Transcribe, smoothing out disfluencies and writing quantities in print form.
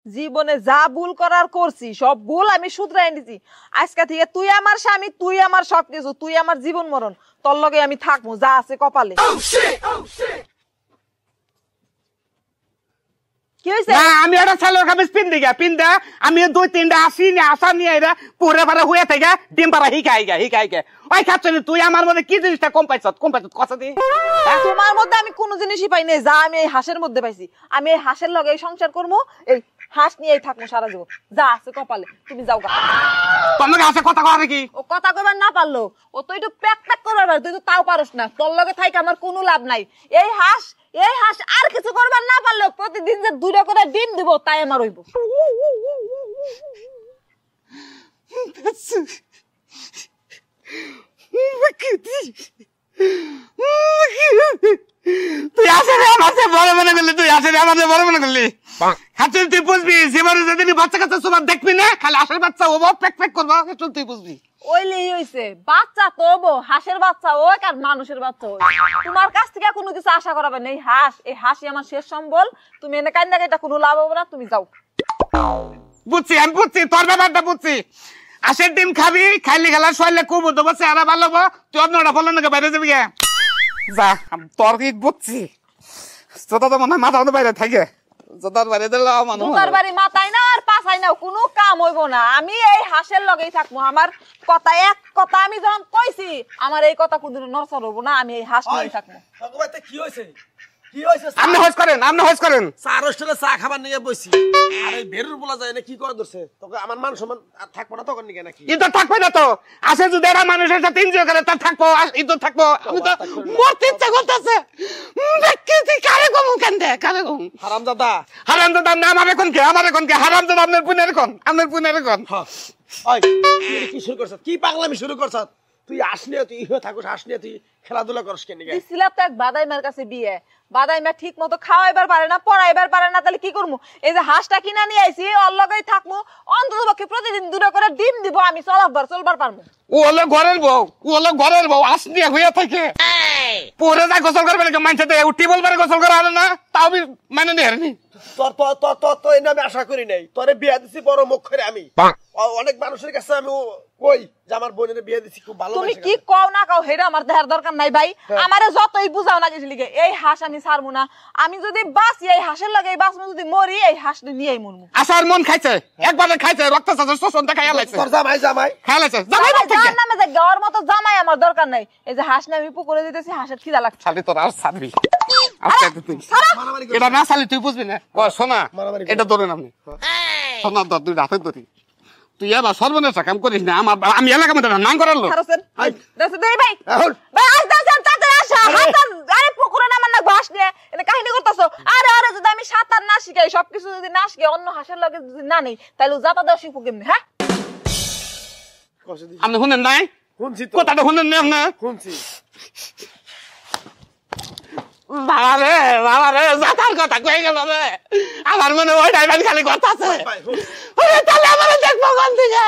জীবনে যা ভুল করার করছি সব ভুল আমি শুধরাই নিছি। আজকে থেকে তুই আমার স্বামী, তুই আমার সবকিছু, তুই আমার জীবন মরণ। তোর লগে আমি থাকবো, যা আছে কপালে। কি হইছে? না আমি এটা সালোয়ার কামিজ পিন্দা আমি 2-3টা আসি নি আসা নিয়ে এরা পুরে পারে হয়ে থেকে ডিম পারা হিকাইগা ওই খাচ্ছনি তুই আমার মধ্যে কি জিনিসটা কম পাইছ কথা দি। তোমার মধ্যে আমি কোনো জিনিসই পাই নাই যা আমি এই হাঁসের মধ্যে পাইছি। আমি এই হাঁসের লগে সংসার করবো, এই হাঁস নিয়েই থাকবো সারা জীবন, যা আছে কপালে। তুমি যাও গা। তোমার কাছে কথা কয় কি? ও কথা কইবার না পারলো, ও তো একটু প্যাক প্যাক করবার পারে, তুই তো তাও পারস না। তোর লগে থাইকে আমার কোনো লাভ নাই। এই হাঁস আর কিছু করবার না পারলো প্রতিদিন যে 2টা করে ডিম দিব তাই আমার হইব। তুই আসলে আমাকে বড় মনে করলি, তুই আসলে আমাকে বড় মনে করলি। খাচ্ছনি তুই বুঝবি জীবনে যেদিন বাচ্চা কাচ্চা সবার দেখবি না, খালি আসলে বাচ্চা ও প্যাক প্যাক করবো, তুই বুঝবি। ওইলেই হইছে, বাচ্চা তো হাঁসের বাচ্চা ওই আর মানুষের বাচ্চা ওই। তোমার কাছ থেকে কোনো কিছু আশা করাবে না। এই হাঁসই আমার শেষ সম্বল। তুমি এনে কান্দা এটা কোনো লাভ হবে না, তুমি যাও। বুঝছি, আমি বুঝছি তোর ব্যাপারটা বুঝছি। আশের ডিম খাবি, খাইলে গেলা শরীরে খুব উঠবো, বসে আর ভালো হবো। তুই অন্যটা বললো নাকি বাইরে যাবি গে? যা, তোর কি বুঝছি। তোতা তো মনে হয় মাথা মতো বাইরে থাকে। জোতার বাড়ি দিলে মানুষ জোতার বাড়ি মাথায় না আর পাছায় না, কোনো কাম হইব না। আমি এই হাঁসের লগেই থাকবো। আমার কথা এক কথা আমি যখন কইছি, আমার এই কথা কোনদিন নড়চড় হবো না। আমি এই হাঁস নিয়েই থাকবো। কি হয়েছে? কি হয়েছে? আপনি হজ করেন। চা হোস্টেলে চা খাবার নিয়ে বসছি, আর এই বেরুর বলা যায় না কি করে ধরছে তোকে। আমার মান সম্মান আর থাকবো না তখন নিকে নাকি? ইতো থাকবে না তো। আসে যদি এরা মানুষের সাথে এনজয় করে তার থাকবো, ইতো থাকবো। আমি তো মরতে ইচ্ছা করতেছে। কারে কমু কেন দে, কারে কমু? হারামজাদা নাম আমার এখন কে হারামজাদা আপনার পুনের কোন। ওই তুই কি শুরু করছ? কি পাগলামি শুরু করছ? তুই আসনি, তুই থাকুস আসনি, তুই খেলাধুলা করস কেন? দিছিলাম তো এক বাদাইমার কাছে বিয়ে। বাদাইমা ঠিক মতো খাওয়াইবার পারে না, পড়াইবার পারে না, তাহলে কি করবো? এই যে হাঁসটা কিনা নিয়ে আইছি, ওর লগেই থাকবো। অন্তত পক্ষে প্রতিদিন 2টা করে ডিম দিব, আমি চলবার পারবো। ও হলো ঘরের বউ আসনি হইয়া থাকে। পরে যা গোসল করবে নাকি মানুষের উঠি বলবার গোসল করা হলো না, তাও মানে নেই। তোর এই নামে আশা করি নাই। তোরে বিয়া দিছি বড় মুখ করে আমি। অনেক মানুষের কাছে আমি কই যে আমার বোনের বিয়ে দিছি খুব ভালো। তুমি কি কও না কও হেডা আমার দেখার দরকার নাই ভাই। আমারে যতই বুঝাও না কিছু লিগে, এই হাঁস আমি ছাড়বো না। আমি যদি বাঁচি এই হাঁসের লাগে বাঁচবো, যদি মরি এই হাঁসটা নিয়েই মরবো। আসার মন খাইছে, একবারে খাইছে, রক্ত শোষণটা খাইয়া লাগছে। তোর জামাই খাইছে যার নামে যে গাওয়ার মতো জামাই আমার দরকার নাই। এই যে হাঁস না আমি পুকুরে দিতেছি, হাঁসের খিদা লাগছে। শালি তোর আর ছাড়বি তুই এটা না শালি তুই বুঝবি না। শোনা এটা ধরে নামনি, শোনা ধর, তুই রাতে ধরি। তুই এবার সর্বনাশ কাম করিস না। আমি এলাকা মধ্যে নাম করার লোক। পুকুরে নামার না ঘাস নিয়ে এটা কাহিনী করতেছো। আরে যদি আমি সাঁতার না শিখাই, সবকিছু যদি না শিখাই, অন্য হাঁসের লগে যদি না নেই, তাহলে যাতা দেওয়া শিখবো কেমনি? হ্যাঁ আপনি শুনেন নাই? কথাটা শুনেন না? শুনছি। বাবা রে যাতার কথা কয়ে গেল রে। আমার মনে ওই টাইম খালি কথা আছে। তাহলে আমার দেখবো কোন দিকে?